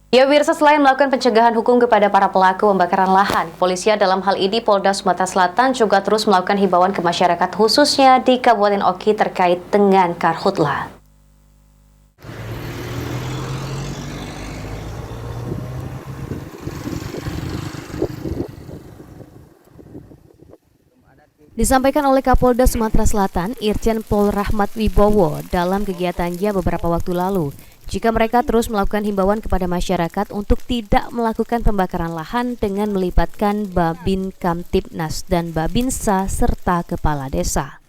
Ya, Wirsa, selain melakukan pencegahan hukum kepada para pelaku pembakaran lahan, kepolisian dalam hal ini Polda Sumatera Selatan juga terus melakukan himbauan ke masyarakat khususnya di Kabupaten Oki terkait dengan karhutla. Disampaikan oleh Kapolda Sumatera Selatan, Irjen Pol Rahmat Wibowo dalam kegiatannya beberapa waktu lalu. Jika mereka terus melakukan himbauan kepada masyarakat untuk tidak melakukan pembakaran lahan dengan melibatkan Babin Kamtibnas dan Babinsa serta kepala desa.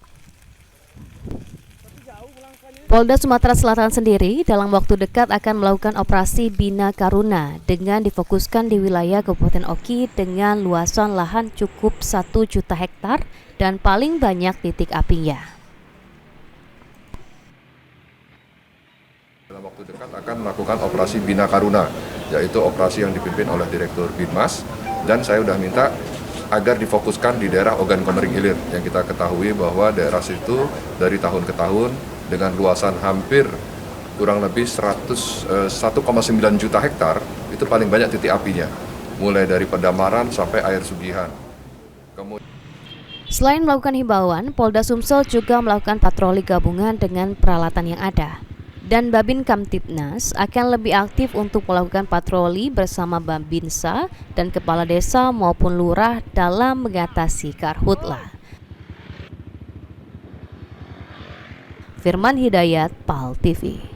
Polda Sumatera Selatan sendiri dalam waktu dekat akan melakukan operasi Bina Karuna dengan difokuskan di wilayah Kabupaten Oki dengan luasan lahan cukup 1 juta hektar dan paling banyak titik apinya. Dalam waktu dekat akan melakukan operasi Bina Karuna, yaitu operasi yang dipimpin oleh Direktur Binmas, dan saya sudah minta agar difokuskan di daerah Ogan Komering Ilir, yang kita ketahui bahwa daerah situ dari tahun ke tahun dengan luasan hampir kurang lebih 1,9 juta hektar, itu paling banyak titik apinya, mulai dari Pendamaran sampai air Sugihan. Selain melakukan himbauan, Polda Sumsel juga melakukan patroli gabungan dengan peralatan yang ada. Dan Babin Kamtibnas akan lebih aktif untuk melakukan patroli bersama Babinsa dan kepala desa maupun lurah dalam mengatasi karhutla. Firman Hidayat, PAL TV.